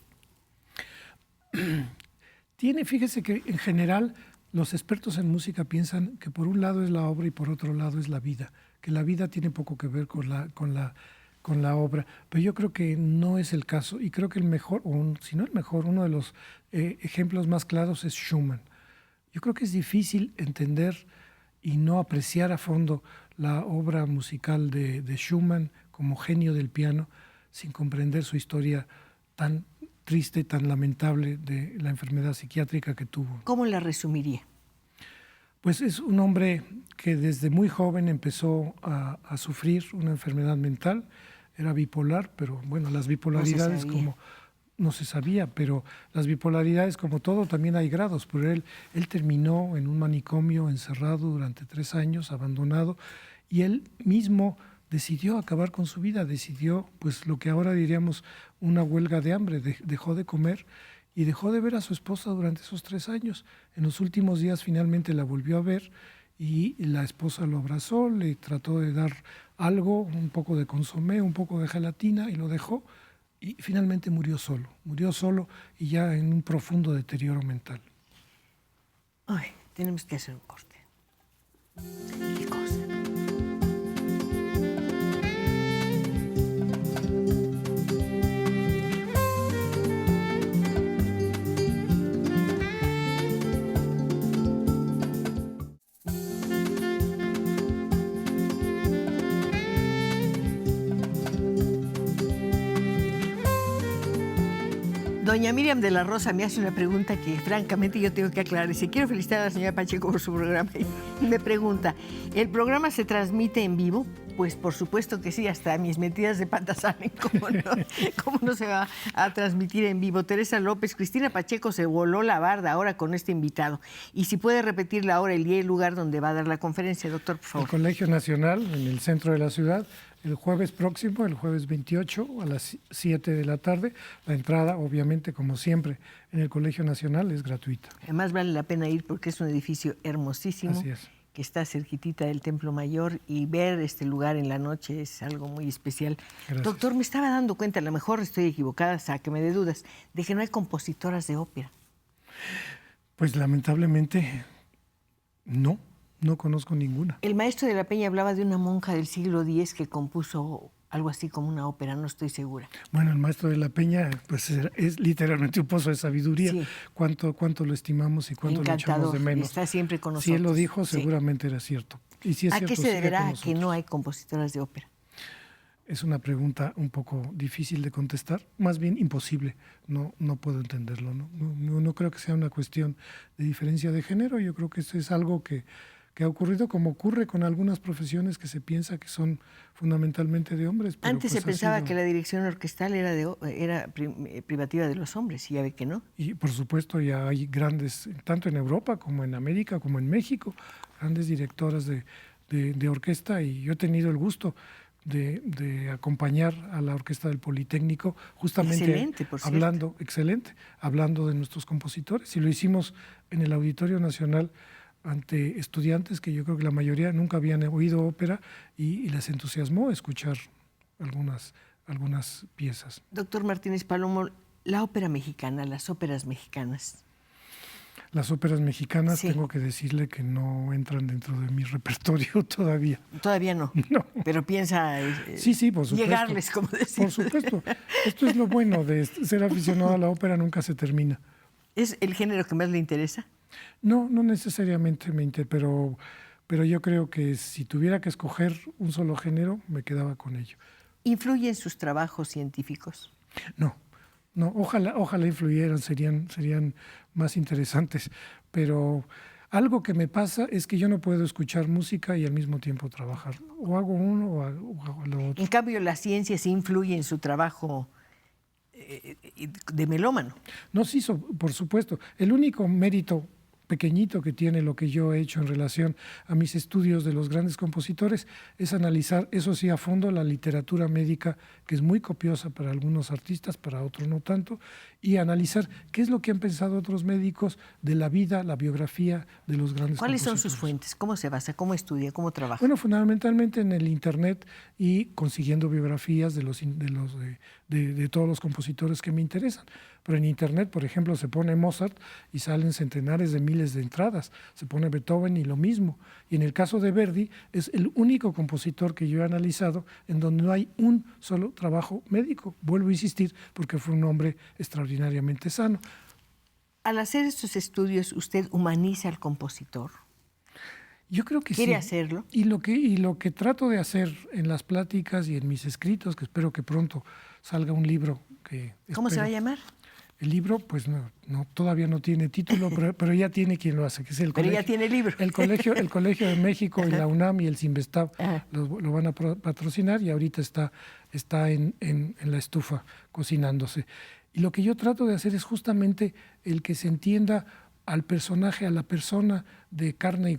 Fíjese que en general los expertos en música piensan que por un lado es la obra y por otro lado es la vida, que la vida tiene poco que ver con la obra, pero yo creo que no es el caso, y creo que el mejor, si no el mejor, uno de los ejemplos más claros es Schumann. Yo creo que es difícil entender y no apreciar a fondo la obra musical de Schumann como genio del piano sin comprender su historia tan triste, tan lamentable de la enfermedad psiquiátrica que tuvo. ¿Cómo la resumiría? Pues es un hombre que desde muy joven empezó a sufrir una enfermedad mental. Era bipolar, pero bueno, las bipolaridades no se sabía, pero las bipolaridades, como todo, también hay grados. Pero él terminó en un manicomio encerrado durante 3 años, abandonado, y él mismo decidió acabar con su vida, decidió, pues lo que ahora diríamos una huelga de hambre, dejó de comer y dejó de ver a su esposa durante esos 3 años. En los últimos días finalmente la volvió a ver y la esposa lo abrazó, le trató de dar algo, un poco de consomé, un poco de gelatina, y lo dejó, y finalmente murió solo y ya en un profundo deterioro mental. Ay, tenemos que hacer un corte. ¿Qué cosa? Doña Miriam de la Rosa me hace una pregunta que francamente yo tengo que aclarar. Dice, quiero felicitar a la señora Pacheco por su programa. Y me pregunta, ¿el programa se transmite en vivo? Pues por supuesto que sí, hasta mis metidas de pata salen. ¿Cómo no se va a transmitir en vivo? Teresa López, Cristina Pacheco se voló la barda ahora con este invitado. Y si puede repetir la hora, el día y el lugar donde va a dar la conferencia, doctor, por favor. El Colegio Nacional, en el centro de la ciudad, el jueves próximo, el jueves 28 a las 7 de la tarde. La entrada, obviamente, como siempre, en el Colegio Nacional es gratuita. Además vale la pena ir porque es un edificio hermosísimo. Así es. Que está cerquitita del Templo Mayor, y ver este lugar en la noche es algo muy especial. Gracias. Doctor, me estaba dando cuenta, a lo mejor estoy equivocada, sáqueme de dudas, de que no hay compositoras de ópera. Pues lamentablemente no conozco ninguna. El maestro de la Peña hablaba de una monja del siglo X que compuso algo así como una ópera, no estoy segura. Bueno, el maestro de la Peña pues es literalmente un pozo de sabiduría. Sí. Cuánto lo estimamos y cuánto lo echamos de menos. Está siempre con nosotros. Si él lo dijo, sí, seguramente era cierto. Y si es ¿A cierto, qué se deberá que no hay compositoras de ópera? Es una pregunta un poco difícil de contestar, más bien imposible. No puedo entenderlo. No creo que sea una cuestión de diferencia de género. Yo creo que eso es algo que ha ocurrido, como ocurre con algunas profesiones que se piensa que son fundamentalmente de hombres. Pero Antes pues se pensaba que la dirección orquestal era privativa de los hombres, y ya ve que no. Y por supuesto ya hay grandes, tanto en Europa como en América, como en México, grandes directoras de orquesta, y yo he tenido el gusto de acompañar a la Orquesta del Politécnico, justamente Excelente, por cierto. hablando de nuestros compositores, y lo hicimos en el Auditorio Nacional ante estudiantes que yo creo que la mayoría nunca habían oído ópera, y les entusiasmó escuchar algunas piezas. Doctor Martínez Palomo, la ópera mexicana, las óperas mexicanas. Las óperas mexicanas, sí, tengo que decirle que no entran dentro de mi repertorio todavía. Todavía no. No. Pero piensa sí, por supuesto. llegarles, como decir. Por supuesto. Esto es lo bueno de ser aficionado a la ópera, nunca se termina. ¿Es el género que más le interesa? No necesariamente pero yo creo que si tuviera que escoger un solo género, me quedaba con ello. ¿Influye en sus trabajos científicos? No, ojalá influyeran, serían más interesantes, pero algo que me pasa es que yo no puedo escuchar música y al mismo tiempo trabajar. O hago uno o hago lo otro. En cambio, la ciencia sí influye en su trabajo de melómano. No, sí, por supuesto. El único mérito pequeñito que tiene lo que yo he hecho en relación a mis estudios de los grandes compositores es analizar, eso sí, a fondo la literatura médica, que es muy copiosa para algunos artistas, para otros no tanto, y analizar qué es lo que han pensado otros médicos de la vida, la biografía de los grandes compositores. ¿Cuáles son sus fuentes? ¿Cómo se basa? ¿Cómo estudia? ¿Cómo trabaja? Bueno, fundamentalmente en el internet y consiguiendo biografías de todos los compositores que me interesan. Pero en internet, por ejemplo, se pone Mozart y salen centenares de miles de entradas. Se pone Beethoven y lo mismo. Y en el caso de Verdi, es el único compositor que yo he analizado en donde no hay un solo trabajo médico. Vuelvo a insistir, porque fue un hombre extraordinariamente sano. Al hacer estos estudios, ¿usted humaniza al compositor? Yo creo que ¿Quiere sí. hacerlo? Y lo que trato de hacer en las pláticas y en mis escritos, que espero que pronto salga un libro que... ¿Cómo se va a llamar? El libro, pues todavía no tiene título, pero ya tiene quien lo hace, que es el colegio. Pero ya tiene libro. El Colegio de México y la UNAM y el Sinvestav lo van a patrocinar, y ahorita está en la estufa cocinándose. Y lo que yo trato de hacer es justamente el que se entienda al personaje, a la persona de carne y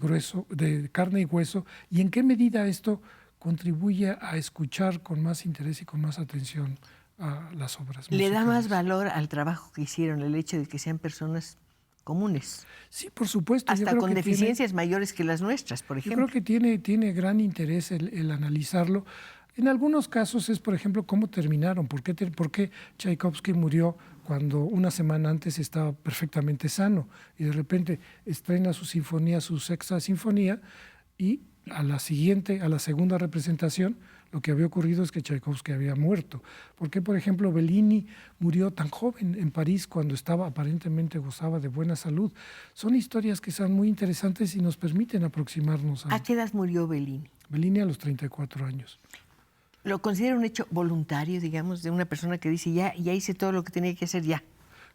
hueso, y en qué medida esto contribuye a escuchar con más interés y con más atención a las obras musicales. ¿Le da más valor al trabajo que hicieron el hecho de que sean personas comunes? Sí, por supuesto. Hasta con deficiencias mayores que las nuestras, por ejemplo. Yo creo que tiene gran interés el analizarlo. En algunos casos es, por ejemplo, cómo terminaron, por qué Tchaikovsky murió cuando una semana antes estaba perfectamente sano, y de repente estrena su sinfonía, su sexta sinfonía, y a la segunda representación, lo que había ocurrido es que Tchaikovsky había muerto. ¿Por qué, por ejemplo, Bellini murió tan joven en París cuando aparentemente gozaba de buena salud? Son historias que son muy interesantes y nos permiten aproximarnos ¿A qué edad murió Bellini? Bellini a los 34 años. ¿Lo considera un hecho voluntario, digamos, de una persona que dice, ya hice todo lo que tenía que hacer, ya?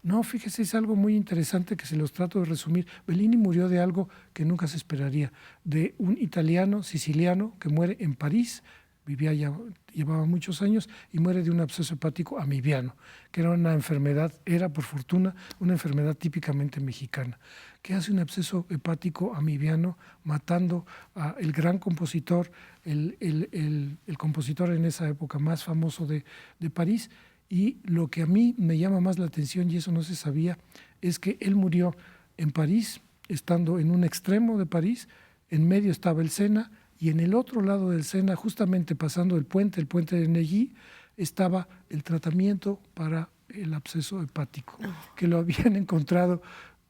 No, fíjese, es algo muy interesante que se los trato de resumir. Bellini murió de algo que nunca se esperaría, de un italiano siciliano que muere en París, vivía ya, llevaba muchos años, y muere de un absceso hepático amibiano, que era una enfermedad, era por fortuna una enfermedad típicamente mexicana. ¿Qué hace un absceso hepático amibiano matando al gran compositor, el compositor en esa época más famoso de París? Y lo que a mí me llama más la atención, y eso no se sabía, es que él murió en París, estando en un extremo de París, en medio estaba el Sena, y en el otro lado del Sena, justamente pasando el puente de Neuilly, estaba el tratamiento para el absceso hepático, que lo habían encontrado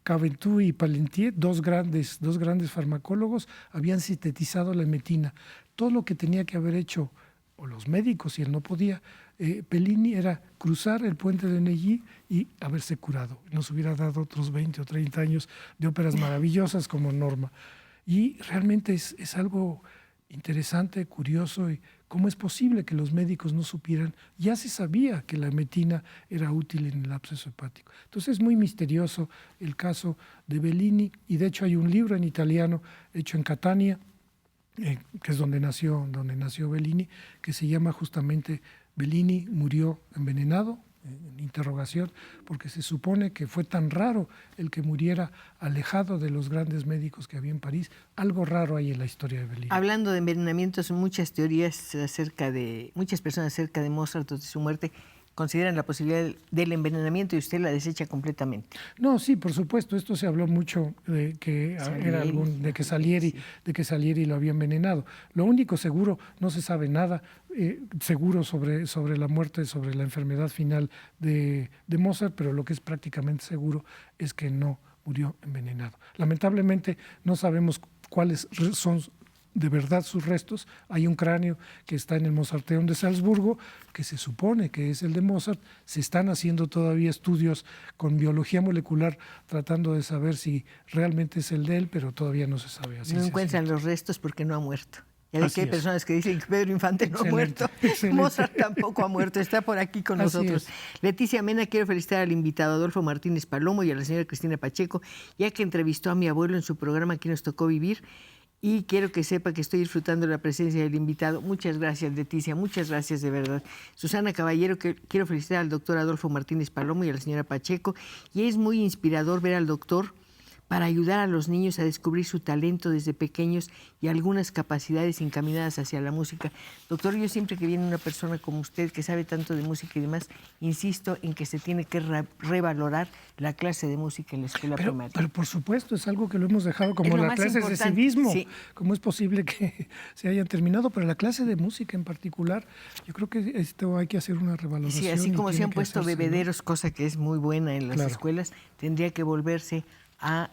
Caventú y Parmentier, dos grandes farmacólogos, habían sintetizado la emetina. Todo lo que tenía que haber hecho, o los médicos, si él no podía, Bellini, era cruzar el puente de Neuilly y haberse curado. Nos hubiera dado otros 20 o 30 años de óperas maravillosas como Norma. Y realmente es algo interesante, curioso, y cómo es posible que los médicos no supieran. Ya se sabía que la emetina era útil en el absceso hepático. Entonces es muy misterioso el caso de Bellini, y de hecho hay un libro en italiano hecho en Catania, que es donde nació Bellini, que se llama justamente Bellini murió envenenado, en interrogación, porque se supone que fue tan raro el que muriera alejado de los grandes médicos que había en París. Algo raro hay en la historia de Bellini. Hablando de envenenamientos, muchas personas acerca de Mozart o de su muerte consideran la posibilidad del envenenamiento, y usted la desecha completamente. No, sí, por supuesto. Esto se habló mucho de que Salieri lo había envenenado. Lo único seguro, no se sabe nada seguro sobre la muerte, sobre la enfermedad final de Mozart, pero lo que es prácticamente seguro es que no murió envenenado. Lamentablemente no sabemos cuáles son de verdad sus restos. Hay un cráneo que está en el Mozarteum de Salzburgo, que se supone que es el de Mozart. Se están haciendo todavía estudios con biología molecular tratando de saber si realmente es el de él, pero todavía no se sabe. Así no encuentran los restos porque no ha muerto. Ya ve que hay personas que dicen que Pedro Infante no ha muerto. Mozart tampoco ha muerto, está por aquí con nosotros. Leticia Mena, quiero felicitar al invitado Adolfo Martínez Palomo y a la señora Cristina Pacheco, ya que entrevistó a mi abuelo en su programa Aquí nos tocó vivir. Y quiero que sepa que estoy disfrutando de la presencia del invitado. Muchas gracias, Leticia, muchas gracias de verdad. Susana Caballero, que quiero felicitar al doctor Adolfo Martínez Palomo y a la señora Pacheco. Y es muy inspirador ver al doctor para ayudar a los niños a descubrir su talento desde pequeños y algunas capacidades encaminadas hacia la música. Doctor, yo siempre que viene una persona como usted, que sabe tanto de música y demás, insisto en que se tiene que revalorar la clase de música en la escuela primaria. Pero por supuesto, es algo que lo hemos dejado como las clases de civismo. Sí. ¿Cómo es posible que se hayan terminado? Pero la clase de música en particular, yo creo que esto hay que hacer una revaloración. Sí, así como se han puesto bebederos, ¿no? Cosa que es muy buena en las escuelas, tendría que volverse a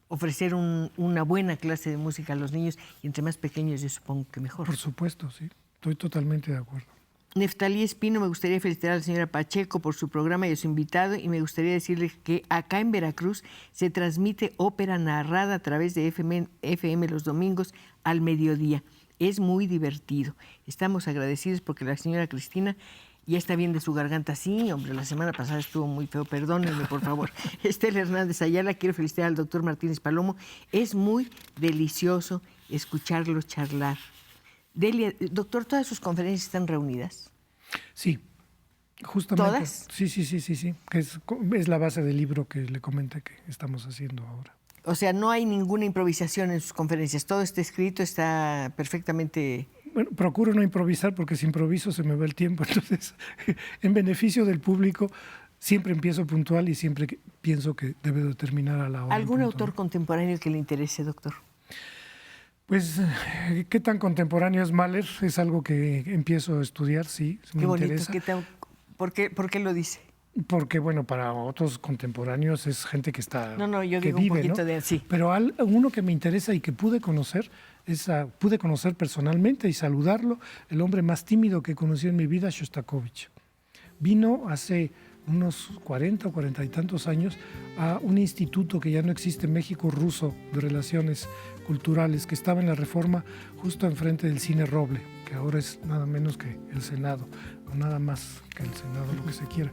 ofrecer una buena clase de música a los niños, y entre más pequeños yo supongo que mejor. Por supuesto, sí, estoy totalmente de acuerdo. Neftalí Espino, me gustaría felicitar a la señora Pacheco por su programa y a su invitado, y me gustaría decirle que acá en Veracruz se transmite ópera narrada a través de FM los domingos al mediodía. Es muy divertido. Estamos agradecidos porque la señora Cristina ya está bien de su garganta. Sí, hombre, la semana pasada estuvo muy feo, perdónenme, por favor. Estela Hernández Ayala, quiero felicitar al doctor Martínez Palomo. Es muy delicioso escucharlo charlar. Delia, doctor, ¿todas sus conferencias están reunidas? Sí, justamente. ¿Todas? Sí, que es la base del libro que le comenté que estamos haciendo ahora. O sea, no hay ninguna improvisación en sus conferencias, todo está escrito, está perfectamente... Bueno, procuro no improvisar porque si improviso se me va el tiempo, entonces en beneficio del público siempre empiezo puntual y siempre pienso que debe de terminar a la hora. ¿Algún autor contemporáneo que le interese, doctor? Pues, ¿qué tan contemporáneo es Mahler? Es algo que empiezo a estudiar, sí, me interesa. ¿Por qué lo dice? Porque, bueno, para otros contemporáneos es gente que está... No, yo digo vive, un poquito, ¿no? De así. Pero uno que me interesa y que pude conocer personalmente y saludarlo, el hombre más tímido que conocí en mi vida, Shostakovich. Vino hace unos 40 o 40 y tantos años a un instituto que ya no existe en México, ruso, de relaciones culturales, que estaba en la Reforma justo enfrente del Cine Roble, que ahora es nada menos que el Senado, o nada más que el Senado, lo que se quiera.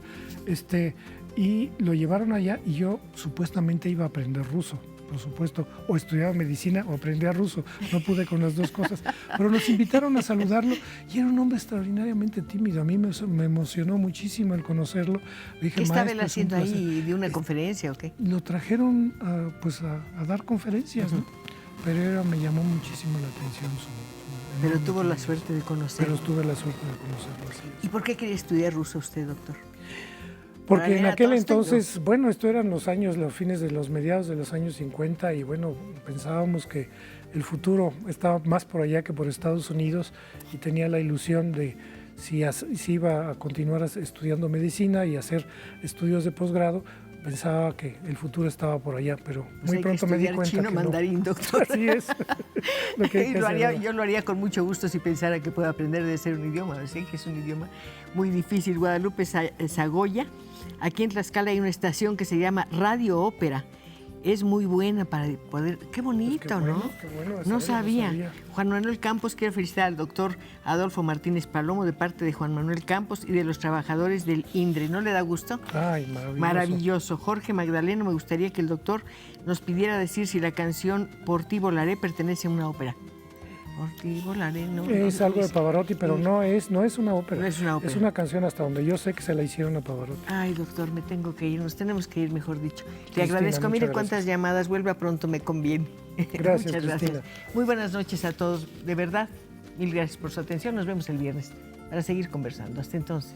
y lo llevaron allá y yo supuestamente iba a aprender ruso, por supuesto, o estudiaba medicina o aprendía ruso, no pude con las dos cosas, pero nos invitaron a saludarlo y era un hombre extraordinariamente tímido, a mí me emocionó muchísimo el conocerlo. Dije, ¿Qué estaba él "Maestro, es un haciendo placer". ahí? ¿De una conferencia o qué? Lo trajeron a dar conferencias, ¿no? Pero me llamó muchísimo la atención Pero tuvo la suerte de conocerlo. Pero tuve la suerte de conocerlo, así es. ¿Y por qué quería estudiar ruso usted, doctor? Porque en Para aquel leer a Tolstoy, entonces, bueno, esto eran los fines de los mediados de los años 50 y bueno, pensábamos que el futuro estaba más por allá que por Estados Unidos y tenía la ilusión de si iba a continuar estudiando medicina y hacer estudios de posgrado, pensaba que el futuro estaba por allá, pero muy pronto me di cuenta chino que mandarín, doctor. Así es. Lo que hay que hacer. Yo lo haría con mucho gusto si pensara que puedo aprender de ser un idioma. Sé que es un idioma muy difícil. Guadalupe Sagoya. Aquí en Tlaxcala hay una estación que se llama Radio Ópera. Es muy buena para poder... Qué bonito, Pues qué bueno, ¿no? qué bueno, No no sabía. sabía. Juan Manuel Campos quiere felicitar al doctor Adolfo Martínez Palomo de parte de Juan Manuel Campos y de los trabajadores del INDRE. ¿No le da gusto? Ay, maravilloso. Maravilloso. Jorge Magdaleno, me gustaría que el doctor nos pidiera decir si la canción Por ti volaré pertenece a una ópera. Por ti volaré, no. Es algo de Pavarotti, pero no es una ópera. No es una ópera. Es una canción hasta donde yo sé que se la hicieron a Pavarotti. Ay, doctor, me tengo que ir. Nos tenemos que ir, mejor dicho. Le Cristina, agradezco. Mire muchas cuántas gracias. llamadas. Vuelva pronto, me conviene. Gracias, Muchas gracias. Cristina. Muy buenas noches a todos. De verdad, mil gracias por su atención. Nos vemos el viernes para seguir conversando. Hasta entonces.